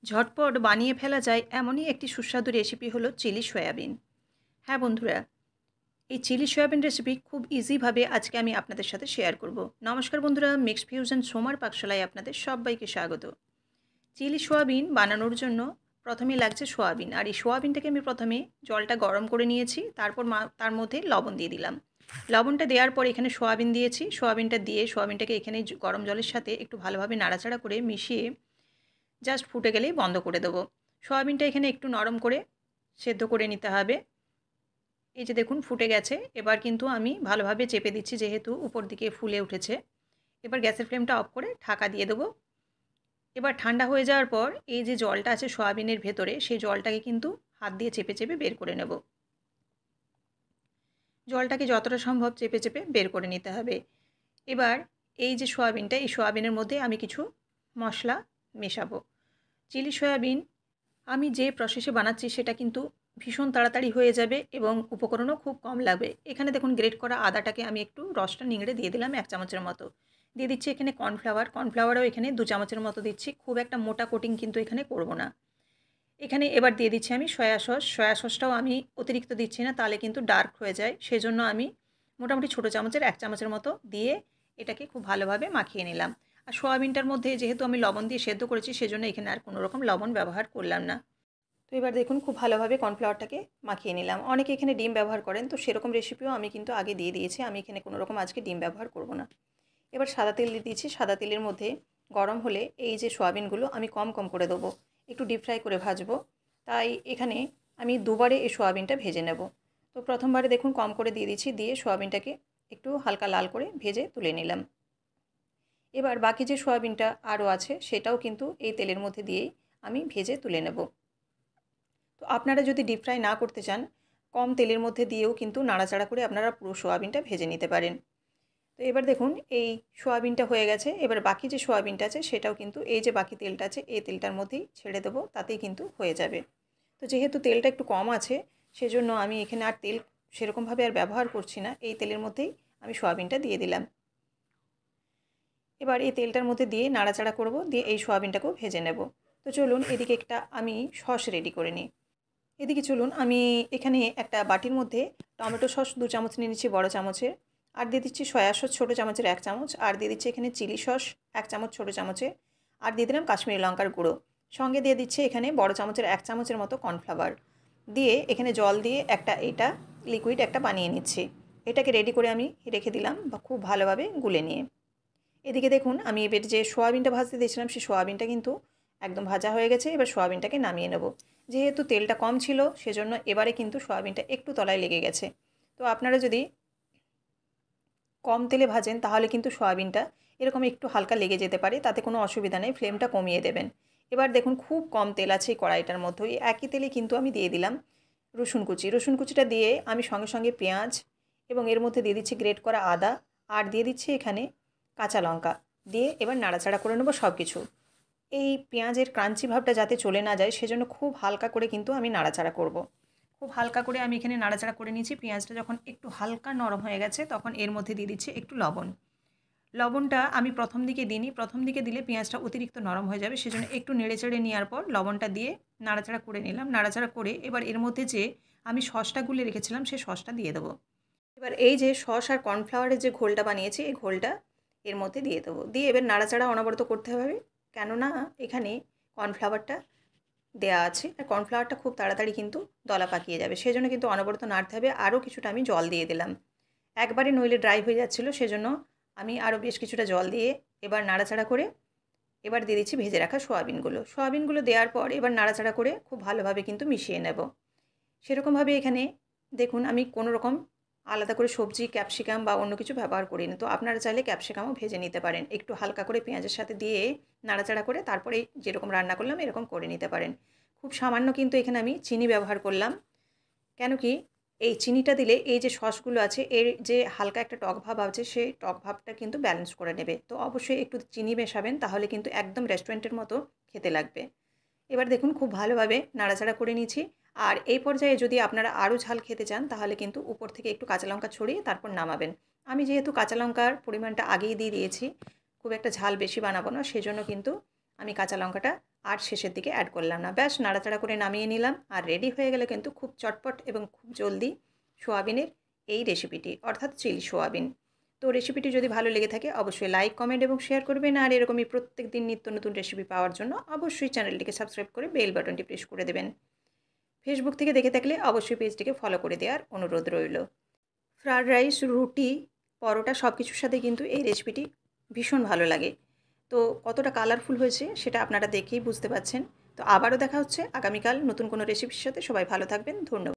ঝটপট বানিয়ে ফেলা যায় এমনই একটি সুস্বাদু রেসিপি হলো চিলি সয়াবিন। হ্যাঁ বন্ধুরা, এই চিলি সয়াবিন রেসিপি খুব ইজিভাবে আজকে আমি আপনাদের সাথে শেয়ার করব। নমস্কার বন্ধুরা, মিক্সড ফিউশন সোমার পাকশালায় আপনাদের সবাইকে স্বাগত। চিলি সয়াবিন বানানোর জন্য প্রথমে লাগছে সয়াবিন, আর এই সয়াবিনটাকে আমি প্রথমে জলটা গরম করে নিয়েছি, তারপর তার মধ্যে লবণ দিয়ে দিলাম। লবণটা দেওয়ার পর এখানে সয়াবিন দিয়েছি, সয়াবিনটা দিয়ে সয়াবিনটাকে এখানে গরম জলের সাথে একটু ভালোভাবে নাড়াচাড়া করে মিশিয়ে জাস্ট ফুটে গেলেই বন্ধ করে দেবো। সয়াবিনটা এখানে একটু নরম করে সেদ্ধ করে নিতে হবে। এই যে দেখুন ফুটে গেছে, এবার কিন্তু আমি ভালোভাবে চেপে দিচ্ছি যেহেতু উপর দিকে ফুলে উঠেছে। এবার গ্যাসের ফ্লেমটা অফ করে ঢাকা দিয়ে দেবো। এবার ঠান্ডা হয়ে যাওয়ার পর এই যে জলটা আছে সয়াবিনের ভেতরে, সেই জলটাকে কিন্তু হাত দিয়ে চেপে চেপে বের করে নেব। জলটাকে যতটা সম্ভব চেপে চেপে বের করে নিতে হবে। এবার এই যে সয়াবিনটা, এই সয়াবিনের মধ্যে আমি কিছু মশলা মেশাবো। চিলি সয়াবিন আমি যে প্রসেসে বানাচ্ছি সেটা কিন্তু ভীষণ তাড়াতাড়ি হয়ে যাবে এবং উপকরণও খুব কম লাগবে। এখানে দেখুন গ্রেট করা আদাটাকে আমি একটু রসটা নিংড়ে দিয়ে দিলাম 1 চামচের মতো। দিয়ে দিচ্ছি এখানে কর্নফ্লাওয়ারও এখানে 2 চামচের মতো দিচ্ছি। খুব একটা মোটা কোটিং কিন্তু এখানে করব না। এখানে এবার দিয়ে দিচ্ছি আমি সয়া সসটাও আমি অতিরিক্ত দিচ্ছি না, তাহলে কিন্তু ডার্ক হয়ে যায়। সেজন্য আমি মোটামুটি ছোটো চামচের 1 চামচের মতো দিয়ে এটাকে খুব ভালোভাবে মাখিয়ে নিলাম। আর সয়াবিনটার মধ্যে যেহেতু আমি লবণ দিয়ে সেদ্ধ করেছি, সেজন্য এখানে আর কোনো রকম লবণ ব্যবহার করলাম না। তো এবার দেখুন খুব ভালোভাবে কর্নফ্লাওয়ারটাকে মাখিয়ে নিলাম। অনেকে এখানে ডিম ব্যবহার করেন, তো সেরকম রেসিপিও আমি কিন্তু আগে দিয়ে দিয়েছি। আমি এখানে কোনো রকম আজকে ডিম ব্যবহার করব না। এবার সাদা তেল দিয়ে দিয়েছি। সাদা তেলের মধ্যে গরম হলে এই যে সয়াবিনগুলো আমি কম কম করে দেবো, একটু ডিপ ফ্রাই করে ভাজবো। তাই এখানে আমি দুবারে এই সয়াবিনটা ভেজে নেব। তো প্রথমবারে দেখুন কম করে দিয়ে দিচ্ছি, দিয়ে সয়াবিনটাকে একটু হালকা লাল করে ভেজে তুলে নিলাম। এবার বাকি যে সয়াবিনটা আরও আছে সেটাও কিন্তু এই তেলের মধ্যে দিয়েই আমি ভেজে তুলে নেব। তো আপনারা যদি ডিপ ফ্রাই না করতে চান, কম তেলের মধ্যে দিয়েও কিন্তু নাড়াচাড়া করে আপনারা পুরো সয়াবিনটা ভেজে নিতে পারেন। তো এবার দেখুন এই সয়াবিনটা হয়ে গেছে। এবার বাকি যে সয়াবিনটা আছে সেটাও কিন্তু এই যে বাকি তেলটা আছে এই তেলটার মধ্যেই ছেড়ে দেবো, তাতেই কিন্তু হয়ে যাবে। তো যেহেতু তেলটা একটু কম আছে, সেজন্য আমি এখানে আর তেল সেরকমভাবে আর ব্যবহার করছি না। এই তেলের মধ্যেই আমি সয়াবিনটা দিয়ে দিলাম। এবার এই তেলটার মধ্যে দিয়ে নাড়াচাড়া করব, দিয়ে এই সয়াবিনটাকেও ভেজে নেব। তো চলুন এদিকে একটা আমি সস রেডি করে নিই। এদিকে চলুন আমি এখানে একটা বাটির মধ্যে টমেটো সস 2 চামচ নিয়ে নিচ্ছি বড় চামচের, আর দিয়ে দিচ্ছি সয়া সস ছোটো চামচের 1 চামচ, আর দিয়ে দিচ্ছি এখানে চিলি সস 1 চামচ ছোটো চামচে, আর দিয়ে দিলাম কাশ্মীরি লঙ্কার গুঁড়ো। সঙ্গে দিয়ে দিচ্ছি এখানে বড় চামচের 1 চামচের মতো কর্নফ্লাওয়ার। দিয়ে এখানে জল দিয়ে এটা লিকুইড একটা বানিয়ে নিচ্ছি। এটাকে রেডি করে আমি রেখে দিলাম বা খুব ভালোভাবে গুলে নিয়ে। এদিকে দেখুন আমি এবার যে সোয়াবিনটা ভাজতে দিয়েছিলাম সেই সোয়াবিনটা কিন্তু একদম ভাজা হয়ে গেছে। এবার সোয়াবিনটাকে নামিয়ে নেব। যেহেতু তেলটা কম ছিল সেজন্য এবারে কিন্তু সোয়াবিনটা একটু তলায় লেগে গেছে। তো আপনারা যদি কম তেলে ভাজেন তাহলে কিন্তু সয়াবিনটা এরকম একটু হালকা লেগে যেতে পারে, তাতে কোনো অসুবিধা নেই, ফ্লেমটা কমিয়ে দেবেন। এবার দেখুন খুব কম তেল আছে এই কড়াইটার মধ্যে, এই একই তেলে কিন্তু আমি দিয়ে দিলাম রসুন কুচিটা দিয়ে আমি সঙ্গে সঙ্গে পেঁয়াজ এবং এর মধ্যে দিয়ে দিচ্ছি গ্রেট করা আদা, আর দিয়ে দিচ্ছি এখানে কাঁচা লঙ্কা, দিয়ে এবার নাড়াচাড়া করে নেবো সব কিছু। এই পেঁয়াজের ক্রাঞ্চি ভাবটা যাতে চলে না যায় সেজন্য খুব হালকা করে কিন্তু আমি নাড়াচাড়া করব। খুব হালকা করে আমি এখানে নাড়াচাড়া করে নিয়েছি। পেঁয়াজটা যখন একটু হালকা নরম হয়ে গেছে তখন এর মধ্যে দিয়ে দিচ্ছি একটু লবণ। লবণটা আমি প্রথম দিকে দিইনি, প্রথম দিকে দিলে পেঁয়াজটা অতিরিক্ত নরম হয়ে যাবে, সেজন্য একটু নেড়েচেড়ে নেওয়ার পর লবণটা দিয়ে নাড়াচাড়া করে নিলাম। নাড়াচাড়া করে এবার এর মধ্যে যে আমি সসটা গুলে রেখেছিলাম সেই সসটা দিয়ে দেবো। এবার এই যে সস আর কর্নফ্লাওয়ারের যে ঘোলটা বানিয়েছি এই ঘোলটা এর মধ্যে দিয়ে দেবো। দিয়ে এবার নাড়াচাড়া অনবরত করতে হবে, কেননা এখানে কর্নফ্লাওয়ারটা দেয়া আছে আর কর্নফ্লাওয়ারটা খুব তাড়াতাড়ি কিন্তু দলা পাকিয়ে যাবে, সেজন্য কিন্তু অনবরত নাড়তে হবে। আরও কিছুটা আমি জল দিয়ে দিলাম, একবারে নইলে ড্রাই হয়ে যাচ্ছিলো, সেজন্য আমি আরও বেশ কিছুটা জল দিয়ে এবার নাড়াচাড়া করে এবার দিয়ে দিচ্ছি ভেজে রাখা সোয়াবিনগুলো দেওয়ার পর এবার নাড়াচাড়া করে খুব ভালোভাবে কিন্তু মিশিয়ে নেব। সেরকমভাবে এখানে দেখুন আমি কোনো রকম আলাদা করে সবজি ক্যাপসিকাম বা অন্য কিছু ব্যবহার করিনি। তো আপনারা চাইলে ক্যাপসিকামও ভেজে নিতে পারেন, একটু হালকা করে পেঁয়াজের সাথে দিয়ে নাড়াচাড়া করে তারপরে যেরকম রান্না করলাম এরকম করে নিতে পারেন। খুব সামান্য কিন্তু এখানে আমি চিনি ব্যবহার করলাম, কেন কি এই চিনিটা দিলে এই যে সসগুলো আছে এর যে হালকা একটা টক ভাব আছে সেই টক ভাবটা কিন্তু ব্যালেন্স করে নেবে। তো অবশ্যই একটু চিনি মেশাবেন, তাহলে কিন্তু একদম রেস্টুরেন্টের মতো খেতে লাগবে। এবার দেখুন খুব ভালোভাবে নাড়াচাড়া করে নিয়েছি। আর এই পর্যায়ে যদি আপনারা আরও ঝাল খেতে চান তাহলে কিন্তু উপর থেকে একটু কাঁচা লঙ্কা ছড়িয়ে তারপর নামাবেন। আমি যেহেতু কাঁচা লঙ্কার পরিমাণটা আগেই দিয়ে দিয়েছি, খুব একটা ঝাল বেশি বানাবো না, সেজন্য কিন্তু আমি কাঁচা লঙ্কাটা আর শেষের দিকে অ্যাড করলাম না। ব্যাস নাড়াচাড়া করে নামিয়ে নিলাম। আর রেডি হয়ে গেলে কিন্তু খুব চটপট এবং খুব জলদি সোয়াবিনের এই রেসিপিটি, অর্থাৎ চিলি সোয়াবিন। তো রেসিপিটি যদি ভালো লেগে থাকে অবশ্যই লাইক, কমেন্ট এবং শেয়ার করবেন। আর এরকমই প্রত্যেক দিন নিত্য নতুন রেসিপি পাওয়ার জন্য অবশ্যই চ্যানেলটিকে সাবস্ক্রাইব করে বেল বাটনটি প্রেস করে দেবেন। ফেসবুক থেকে দেখে থাকলে অবশ্যই পেজটিকে ফলো করে দেওয়ার অনুরোধ রইল। ফ্রায়েড রাইস, রুটি, পরোটা সব কিছুর সাথে কিন্তু এই রেসিপিটি ভীষণ ভালো লাগে। তো কতটা কালারফুল হয়েছে সেটা আপনারা দেখেই বুঝতে পারছেন। তো আবারও দেখা হচ্ছে আগামীকাল নতুন কোনো রেসিপির সাথে। সবাই ভালো থাকবেন। ধন্যবাদ।